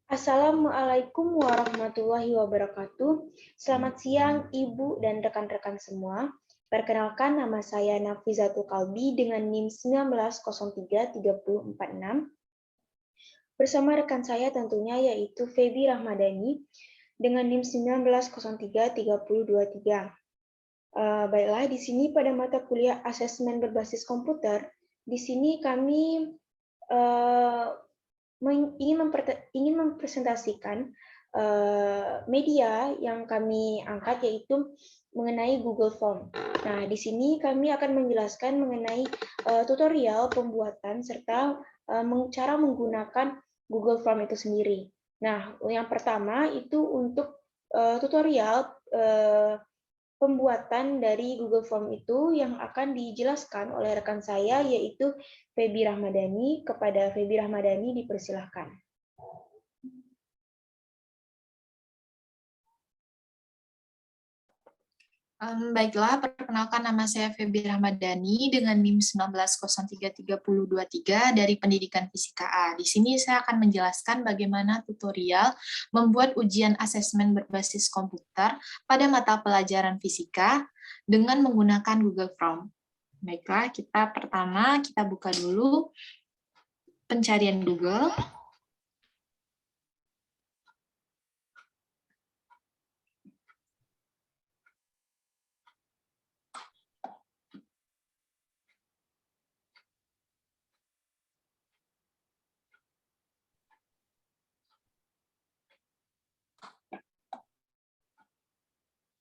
Assalamualaikum warahmatullahi wabarakatuh. Selamat siang Ibu dan rekan-rekan semua. Perkenalkan, nama saya Nafizatul Kalbi dengan NIM 19033046. Bersama rekan saya tentunya yaitu Feby Rahmadani dengan NIM 19033023. Baiklah, di sini pada mata kuliah asesmen berbasis komputer, di sini kami ingin mempresentasikan media yang kami angkat, yaitu mengenai Google Form. Nah, di sini kami akan menjelaskan mengenai tutorial pembuatan serta cara menggunakan Google Form itu sendiri. Nah, yang pertama itu untuk tutorial pembuatan dari Google Form itu yang akan dijelaskan oleh rekan saya, yaitu Feby Rahmadani. Kepada Feby Rahmadani dipersilahkan. Baiklah, perkenalkan nama saya Feby Rahmadani dengan NIM 19033023 dari Pendidikan Fisika A. Di sini saya akan menjelaskan bagaimana tutorial membuat ujian asesmen berbasis komputer pada mata pelajaran fisika dengan menggunakan Google Form. Baiklah, pertama kita buka dulu pencarian Google.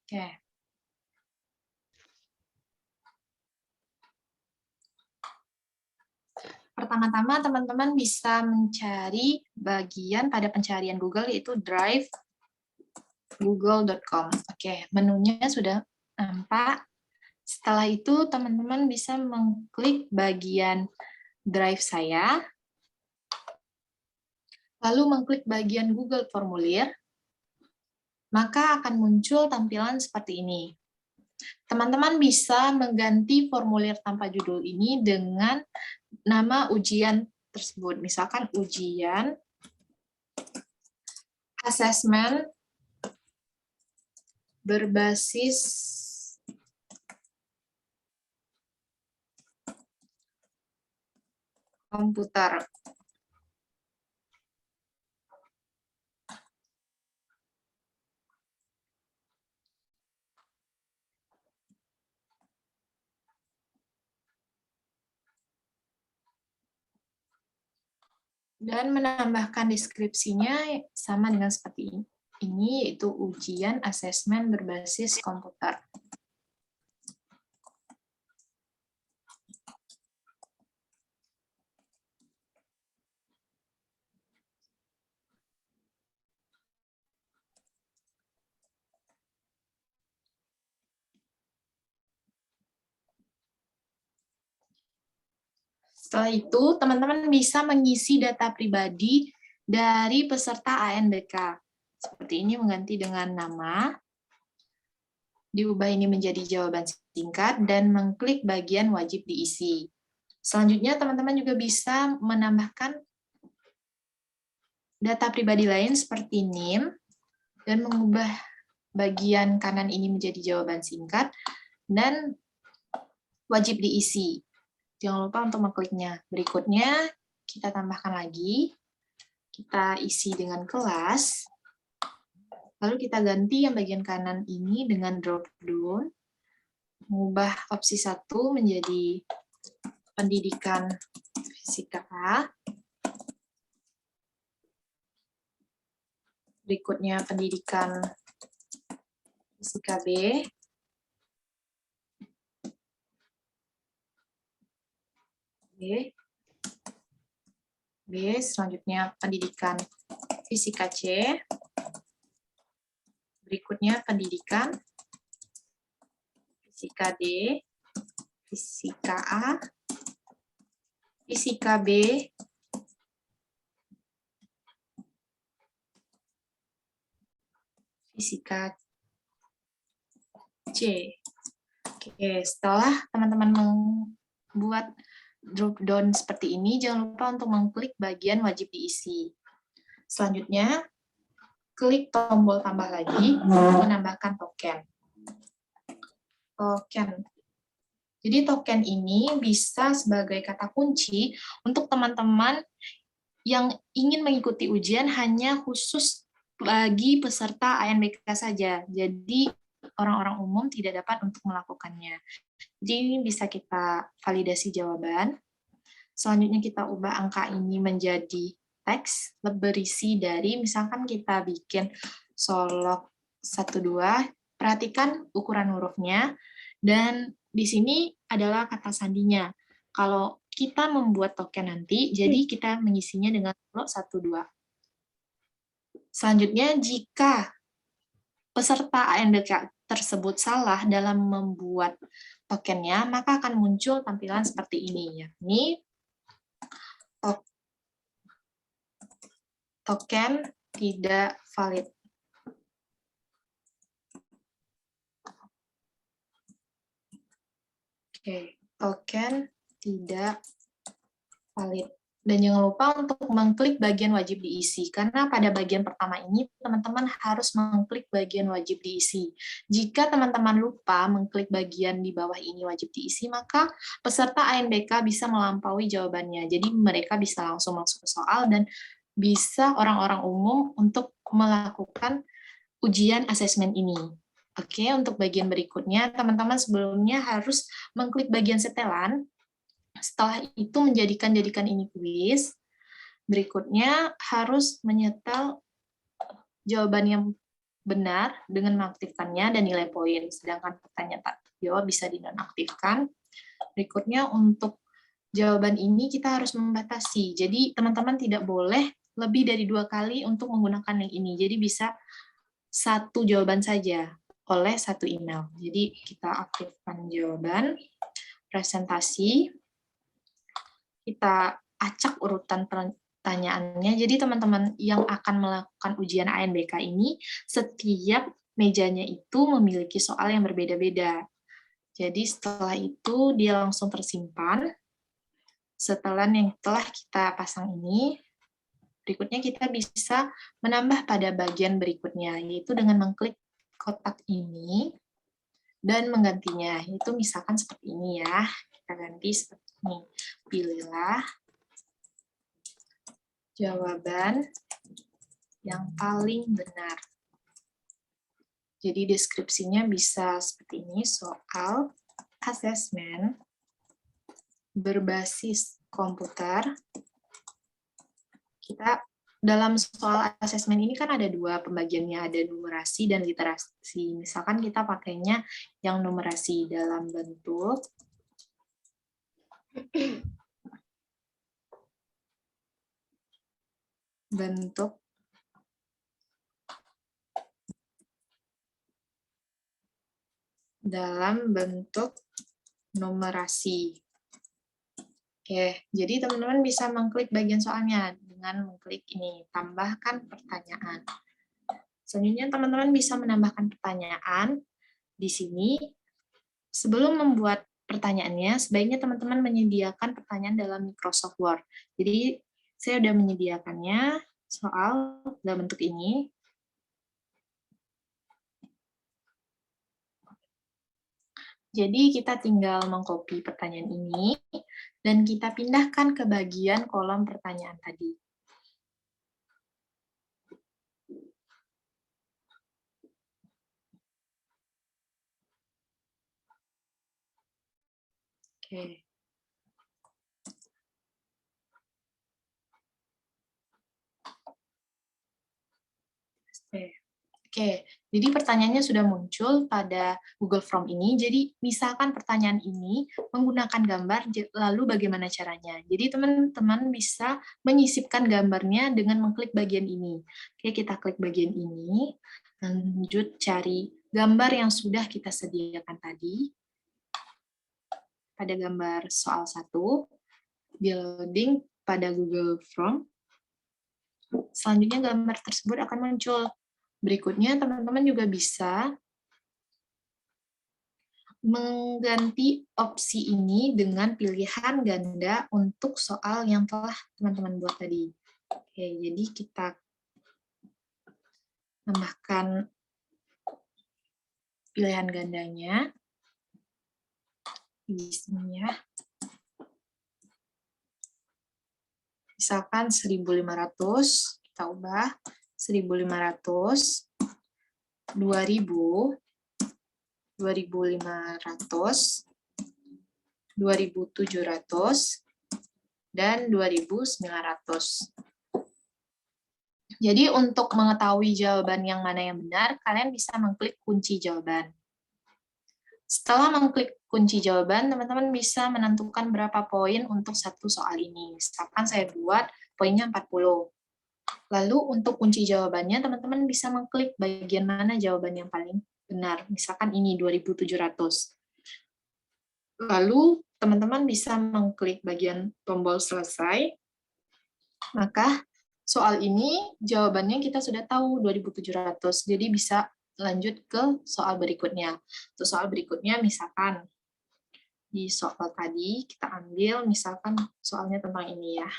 Oke. Pertama-tama teman-teman bisa mencari bagian pada pencarian Google yaitu Drive google.com. Oke, menunya sudah nampak. Setelah itu teman-teman bisa mengklik bagian Drive saya, lalu mengklik bagian Google Formulir, maka akan muncul tampilan seperti ini. Teman-teman bisa mengganti formulir tanpa judul ini dengan nama ujian tersebut. Misalkan ujian asesmen berbasis komputer. Dan menambahkan deskripsinya sama dengan seperti ini, yaitu ujian asesmen berbasis komputer. Setelah itu, teman-teman bisa mengisi data pribadi dari peserta ANBK. Seperti ini, mengganti dengan nama, diubah ini menjadi jawaban singkat, dan mengklik bagian wajib diisi. Selanjutnya, teman-teman juga bisa menambahkan data pribadi lain seperti NIM, dan mengubah bagian kanan ini menjadi jawaban singkat, dan wajib diisi. Jangan lupa untuk mengkliknya. Berikutnya, kita tambahkan lagi. Kita isi dengan kelas. Lalu kita ganti yang bagian kanan ini dengan drop down. Mengubah opsi 1 menjadi pendidikan fisika A. Berikutnya pendidikan fisika B. Selanjutnya pendidikan fisika C. Berikutnya pendidikan fisika D, fisika A, fisika B, fisika C. Oke, setelah teman-teman membuat drop down seperti ini, jangan lupa untuk mengklik bagian wajib diisi. Selanjutnya, klik tombol tambah lagi untuk menambahkan token. Jadi token ini bisa sebagai kata kunci untuk teman-teman yang ingin mengikuti ujian hanya khusus bagi peserta ANBK saja. Jadi orang-orang umum tidak dapat untuk melakukannya. Jadi ini bisa kita validasi jawaban. Selanjutnya kita ubah angka ini menjadi teks berisi dari, misalkan kita bikin solok 12, perhatikan ukuran hurufnya, dan di sini adalah kata sandinya. Kalau kita membuat token nanti, jadi kita mengisinya dengan solok 12. Selanjutnya, jika peserta ANBK tersebut salah dalam membuat tokennya, maka akan muncul tampilan seperti ini, yakni token tidak valid. Oke, token tidak valid. Dan jangan lupa untuk mengklik bagian wajib diisi, karena pada bagian pertama ini teman-teman harus mengklik bagian wajib diisi. Jika teman-teman lupa mengklik bagian di bawah ini wajib diisi, maka peserta ANBK bisa melampaui jawabannya. Jadi mereka bisa langsung masuk ke soal dan bisa orang-orang umum untuk melakukan ujian asesmen ini. Oke, untuk bagian berikutnya, teman-teman sebelumnya harus mengklik bagian setelan. Setelah itu jadikan ini kuis. Berikutnya harus menyetel jawaban yang benar dengan mengaktifkannya dan nilai poin. Sedangkan pertanyaan tak terjawab bisa dinonaktifkan. Berikutnya untuk jawaban ini kita harus membatasi. Jadi teman-teman tidak boleh lebih dari 2 kali untuk menggunakan yang ini. Jadi bisa satu jawaban saja oleh satu email. Jadi kita aktifkan jawaban, presentasi, kita acak urutan pertanyaannya. Jadi teman-teman yang akan melakukan ujian ANBK ini, setiap mejanya itu memiliki soal yang berbeda-beda. Jadi setelah itu dia langsung tersimpan. Setelan yang telah kita pasang ini, berikutnya kita bisa menambah pada bagian berikutnya, yaitu dengan mengklik kotak ini dan menggantinya. Itu misalkan seperti ini ya. Kita ganti seperti ini. Pilihlah jawaban yang paling benar. Jadi deskripsinya bisa seperti ini, soal asesmen berbasis komputer. Kita dalam soal asesmen ini kan ada 2 pembagiannya, ada numerasi dan literasi. Misalkan kita pakainya yang numerasi dalam bentuk numerasi. Oke, jadi teman-teman bisa mengklik bagian soalnya dengan mengklik ini, tambahkan pertanyaan. Selanjutnya teman-teman bisa menambahkan pertanyaan di sini. Sebelum membuat pertanyaannya, sebaiknya teman-teman menyediakan pertanyaan dalam Microsoft Word. Jadi saya sudah menyediakannya, soal dalam bentuk ini. Jadi kita tinggal mengcopy pertanyaan ini, dan kita pindahkan ke bagian kolom pertanyaan tadi. Oke. Oke, jadi pertanyaannya sudah muncul pada Google Form ini. Jadi misalkan pertanyaan ini menggunakan gambar, lalu bagaimana caranya? Jadi teman-teman bisa menyisipkan gambarnya dengan mengklik bagian ini. Oke, kita klik bagian ini, lanjut cari gambar yang sudah kita sediakan tadi. Pada gambar soal 1, di loading pada Google Form. Selanjutnya gambar tersebut akan muncul. Berikutnya, teman-teman juga bisa mengganti opsi ini dengan pilihan ganda untuk soal yang telah teman-teman buat tadi. Oke, jadi kita Tambahkan pilihan gandanya di sini ya. Misalkan 1.500, kita ubah 1.500, 2.000, 2.500, 2.700, dan 2.900. Jadi untuk mengetahui jawaban yang mana yang benar, kalian bisa mengklik kunci jawaban. Setelah mengklik kunci jawaban, teman-teman bisa menentukan berapa poin untuk satu soal ini. Misalkan saya buat poinnya 40. Lalu untuk kunci jawabannya, teman-teman bisa mengklik bagian mana jawaban yang paling benar. Misalkan ini 2.700. Lalu teman-teman bisa mengklik bagian tombol selesai. Maka soal ini jawabannya kita sudah tahu 2.700. Jadi bisa lanjut ke soal berikutnya. Untuk soal berikutnya misalkan di soal tadi kita ambil misalkan soalnya tentang ini ya.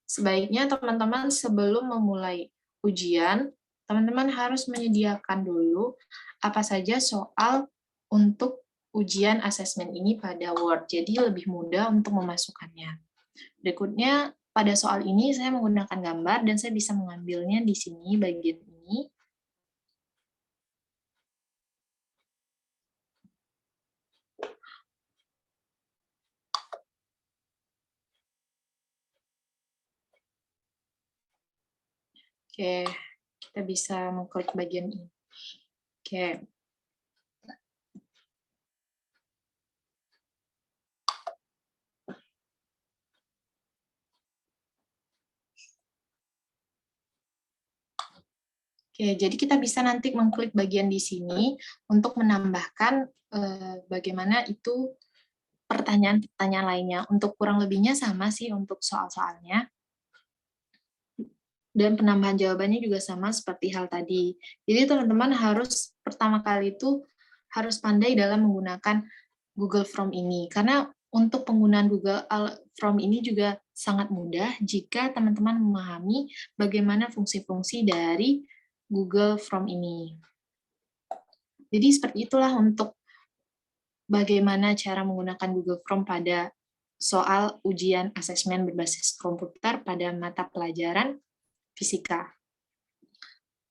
Sebaiknya teman-teman sebelum memulai ujian, teman-teman harus menyediakan dulu apa saja soal untuk ujian asesmen ini pada Word. Jadi lebih mudah untuk memasukkannya. Berikutnya, pada soal ini saya menggunakan gambar dan saya bisa mengambilnya di sini bagian ini. Oke, kita bisa mengklik bagian ini. Oke. Oke, jadi kita bisa nanti mengklik bagian di sini untuk menambahkan bagaimana itu pertanyaan-pertanyaan lainnya. Untuk kurang lebihnya sama sih untuk soal-soalnya. Dan penambahan jawabannya juga sama seperti hal tadi. Jadi teman-teman harus pertama kali itu harus pandai dalam menggunakan Google Form ini. Karena untuk penggunaan Google Form ini juga sangat mudah jika teman-teman memahami bagaimana fungsi-fungsi dari Google Form ini. Jadi seperti itulah untuk bagaimana cara menggunakan Google Form pada soal ujian asesmen berbasis komputer pada mata pelajaran fisika.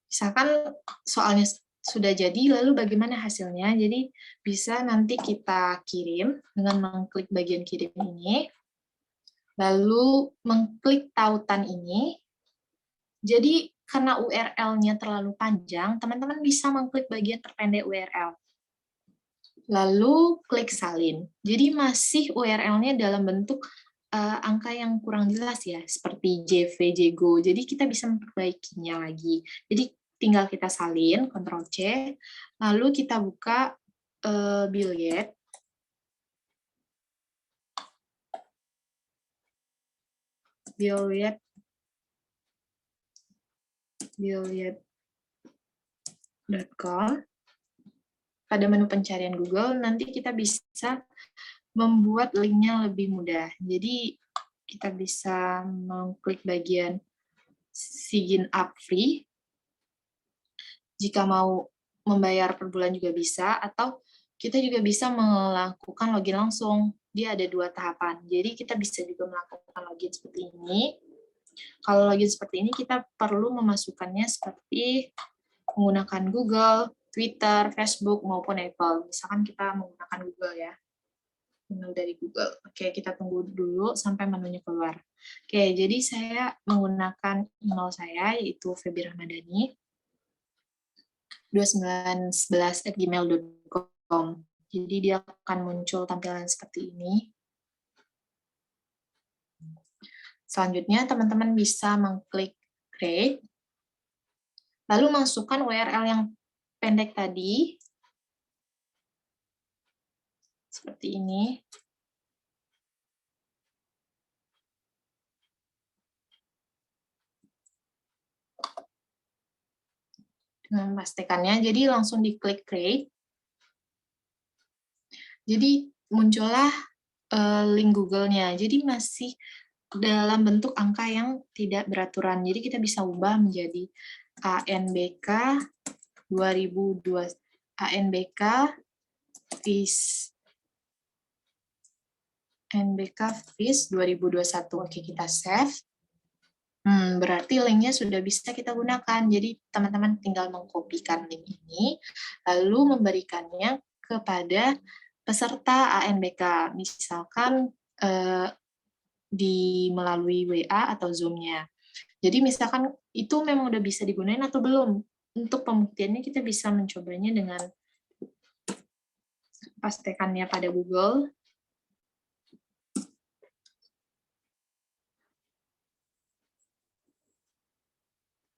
Misalkan soalnya sudah jadi, lalu bagaimana hasilnya? Jadi bisa nanti kita kirim dengan mengklik bagian kirim ini, lalu mengklik tautan ini. Jadi karena URL-nya terlalu panjang, teman-teman bisa mengklik bagian terpendek URL. Lalu klik salin. Jadi masih URL-nya dalam bentuk angka yang kurang jelas ya, seperti JV-JGO. Jadi kita bisa memperbaikinya lagi. Jadi tinggal kita salin, Ctrl+C, lalu kita buka billet. Billet.com. Pada menu pencarian Google, nanti kita bisa membuat linknya lebih mudah. Jadi kita bisa mengklik bagian sign up free. Jika mau membayar per bulan juga bisa, atau kita juga bisa melakukan login langsung. Dia ada 2 tahapan. Jadi kita bisa juga melakukan login seperti ini. Kalau login seperti ini, kita perlu memasukkannya seperti menggunakan Google, Twitter, Facebook, maupun Apple. Misalkan kita menggunakan Google ya. Menu dari Google. Oke, kita tunggu dulu sampai menunya keluar. Oke, jadi saya menggunakan email saya, yaitu Feby Ramadhani, 2911@gmail.com. Jadi dia akan muncul tampilan seperti ini. Selanjutnya, teman-teman bisa mengklik create, lalu masukkan URL yang pendek tadi, seperti ini. Dengan memastikannya, jadi langsung diklik create. Jadi muncullah link Google-nya. Jadi masih dalam bentuk angka yang tidak beraturan. Jadi kita bisa ubah menjadi ANBK 2002 ANBK FIS 2021. Oke, kita save. Berarti linknya sudah bisa kita gunakan. Jadi teman-teman tinggal mengkopikan link ini, lalu memberikannya kepada peserta ANBK. Misalkan melalui WA atau Zoom-nya. Jadi misalkan itu memang udah bisa digunakan atau belum. Untuk pembuktiannya kita bisa mencobanya dengan pastikannya pada Google.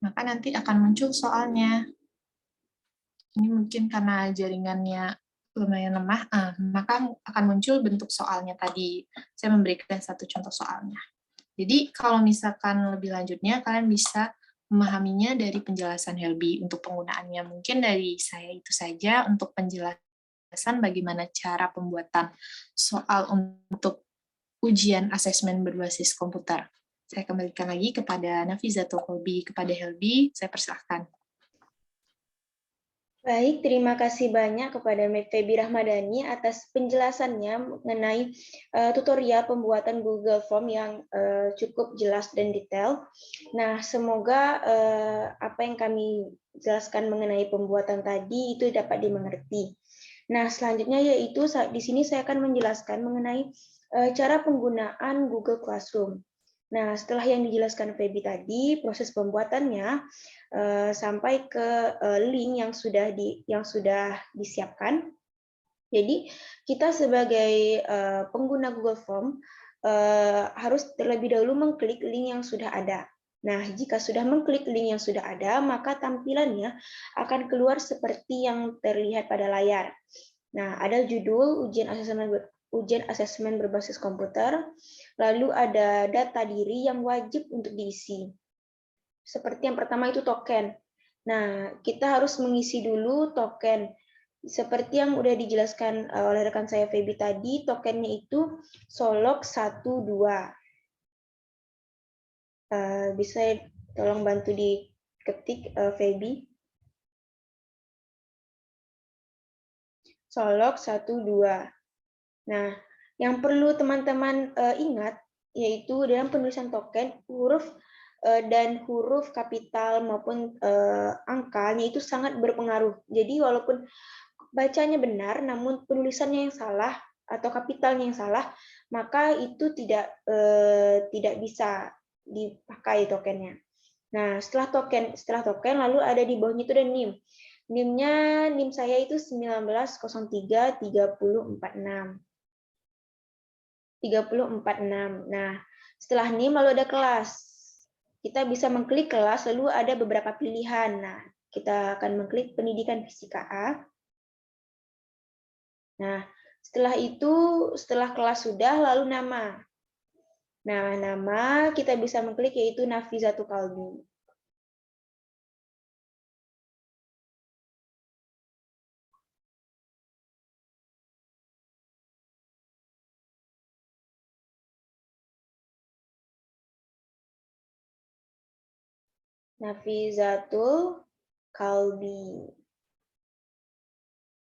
Maka nanti akan muncul soalnya. Ini mungkin karena jaringannya lumayan lemah, maka akan muncul bentuk soalnya tadi. Saya memberikan satu contoh soalnya. Jadi kalau misalkan lebih lanjutnya, kalian bisa memahaminya dari penjelasan Helby. Untuk penggunaannya mungkin dari saya itu saja untuk penjelasan bagaimana cara pembuatan soal untuk ujian asesmen berbasis komputer. Saya kembalikan lagi kepada Nafizatul Kolbi, kepada Helby, saya persilahkan. Baik, terima kasih banyak kepada Febi Rahmadani atas penjelasannya mengenai tutorial pembuatan Google Form yang cukup jelas dan detail. Nah, semoga apa yang kami jelaskan mengenai pembuatan tadi itu dapat dimengerti. Nah, selanjutnya yaitu di sini saya akan menjelaskan mengenai cara penggunaan Google Classroom. Nah, setelah yang dijelaskan Febi tadi, proses pembuatannya sampai ke link yang sudah disiapkan. Jadi, kita sebagai pengguna Google Form harus terlebih dahulu mengklik link yang sudah ada. Nah, jika sudah mengklik link yang sudah ada, maka tampilannya akan keluar seperti yang terlihat pada layar. Nah, ada judul ujian asesmen berbasis komputer, lalu ada data diri yang wajib untuk diisi. Seperti yang pertama itu token. Nah, kita harus mengisi dulu token. Seperti yang udah dijelaskan oleh rekan saya Febi tadi, tokennya itu Solok 12. Bisa tolong bantu diketik Febi. Solok 12. Nah, yang perlu teman-teman ingat yaitu dalam penulisan token huruf dan huruf kapital maupun angkanya itu sangat berpengaruh. Jadi walaupun bacanya benar namun penulisannya yang salah atau kapitalnya yang salah, maka itu tidak bisa dipakai tokennya. Nah, setelah token lalu ada di bawahnya itu ada NIM. NIM saya itu 19033046. 346. Nah, setelah NIM lalu ada kelas. Kita bisa mengklik kelas, lalu ada beberapa pilihan. Nah, kita akan mengklik pendidikan fisika A. Nah, setelah kelas sudah, lalu nama. Nah, nama kita bisa mengklik yaitu Nafizatul Kalbi. Nafizatul Kalbi.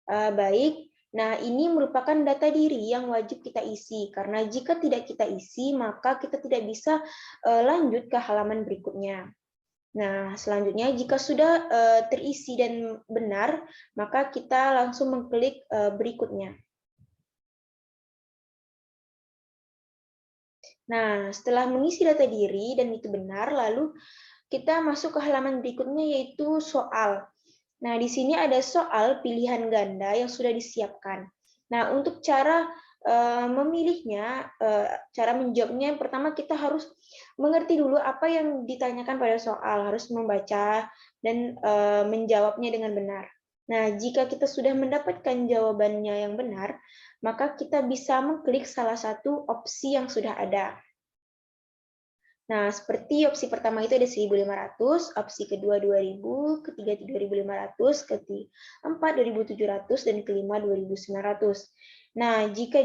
Baik. Nah, ini merupakan data diri yang wajib kita isi, karena jika tidak kita isi, maka kita tidak bisa lanjut ke halaman berikutnya. Nah, selanjutnya jika sudah terisi dan benar, maka kita langsung mengklik berikutnya. Nah, setelah mengisi data diri dan itu benar, lalu kita masuk ke halaman berikutnya yaitu soal. Nah, di sini ada soal pilihan ganda yang sudah disiapkan. Nah, untuk cara memilihnya, cara menjawabnya, yang pertama kita harus mengerti dulu apa yang ditanyakan pada soal, harus membaca dan menjawabnya dengan benar. Nah, jika kita sudah mendapatkan jawabannya yang benar, maka kita bisa mengklik salah satu opsi yang sudah ada. Nah, seperti opsi pertama itu ada 1.500, opsi kedua 2.000, ketiga 3.500, keempat 2.700, dan kelima 2.900. Nah, jika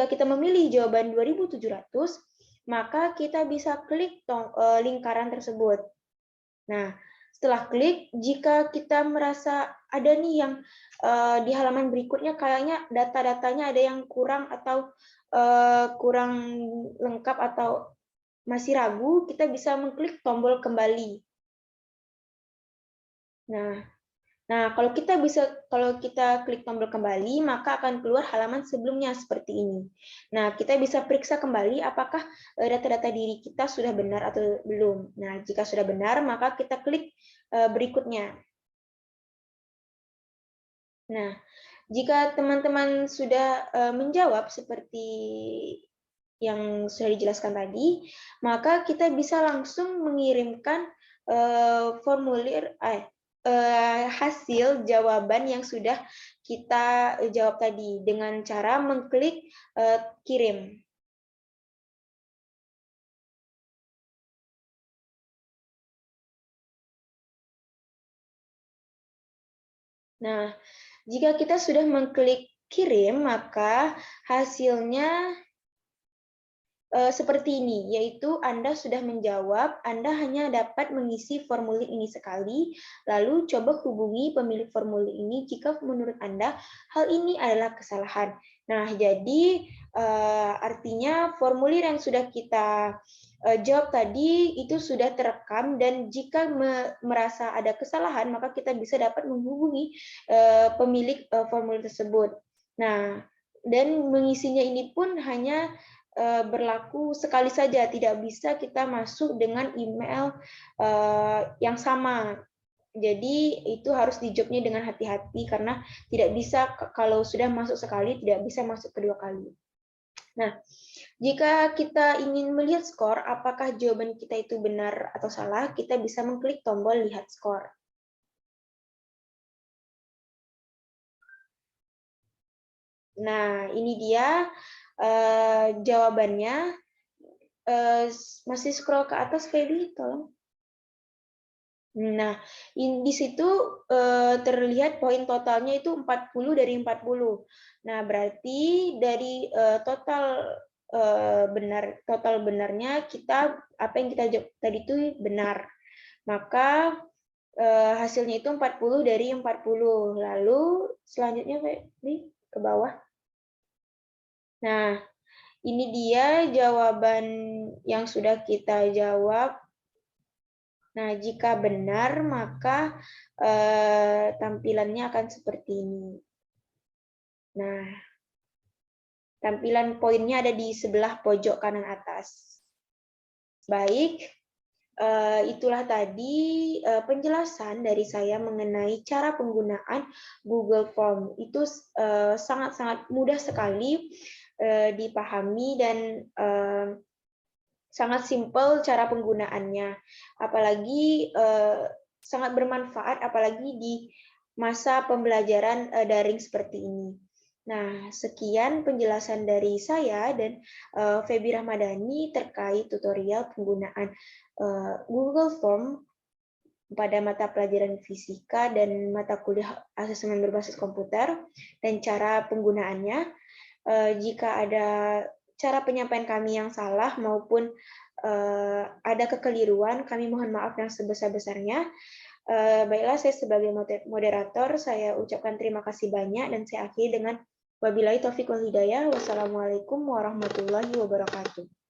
kita memilih jawaban 2.700, maka kita bisa klik lingkaran tersebut. Nah, setelah klik, jika kita merasa ada nih yang di halaman berikutnya kayaknya data-datanya ada yang kurang atau kurang lengkap atau masih ragu, kita bisa mengklik tombol kembali. Nah, kalau kita klik tombol kembali, maka akan keluar halaman sebelumnya seperti ini. Nah, kita bisa periksa kembali apakah data-data diri kita sudah benar atau belum. Nah, jika sudah benar, maka kita klik berikutnya. Nah, jika teman-teman sudah menjawab seperti yang sudah dijelaskan tadi, maka kita bisa langsung mengirimkan hasil jawaban yang sudah kita jawab tadi dengan cara mengklik kirim. Nah, jika kita sudah mengklik kirim, maka hasilnya seperti ini, yaitu Anda sudah menjawab, Anda hanya dapat mengisi formulir ini sekali, lalu coba hubungi pemilik formulir ini jika menurut Anda hal ini adalah kesalahan. Nah, jadi artinya formulir yang sudah kita jawab tadi itu sudah terekam, dan jika merasa ada kesalahan, maka kita bisa dapat menghubungi pemilik formulir tersebut. Nah, dan mengisinya ini pun hanya berlaku sekali saja, tidak bisa kita masuk dengan email yang sama. Jadi itu harus dijawabnya dengan hati-hati karena tidak bisa, kalau sudah masuk sekali tidak bisa masuk kedua kali. Nah, jika kita ingin melihat skor apakah jawaban kita itu benar atau salah, kita bisa mengklik tombol lihat skor. Nah, ini dia jawabannya. Masih scroll ke atas, Feby, tolong. Nah, di situ terlihat poin totalnya itu 40 dari 40. Nah, berarti dari total benarnya apa yang kita jawab tadi itu benar. Maka hasilnya itu 40 dari 40. Lalu selanjutnya Feby, ke bawah. Nah, ini dia jawaban yang sudah kita jawab. Nah, jika benar, maka tampilannya akan seperti ini. Nah, tampilan poinnya ada di sebelah pojok kanan atas. Baik, itulah tadi penjelasan dari saya mengenai cara penggunaan Google Form. Itu sangat-sangat mudah sekali dipahami dan sangat simpel cara penggunaannya, apalagi sangat bermanfaat apalagi di masa pembelajaran daring seperti ini. Nah, sekian penjelasan dari saya dan Feby Rahmadani terkait tutorial penggunaan Google Form pada mata pelajaran fisika dan mata kuliah asesmen berbasis komputer dan cara penggunaannya. Jika ada cara penyampaian kami yang salah maupun ada kekeliruan, kami mohon maaf yang sebesar-besarnya. Baiklah, saya sebagai moderator, saya ucapkan terima kasih banyak dan saya akhiri dengan wabillahi taufiq wal hidayah. Wassalamualaikum warahmatullahi wabarakatuh.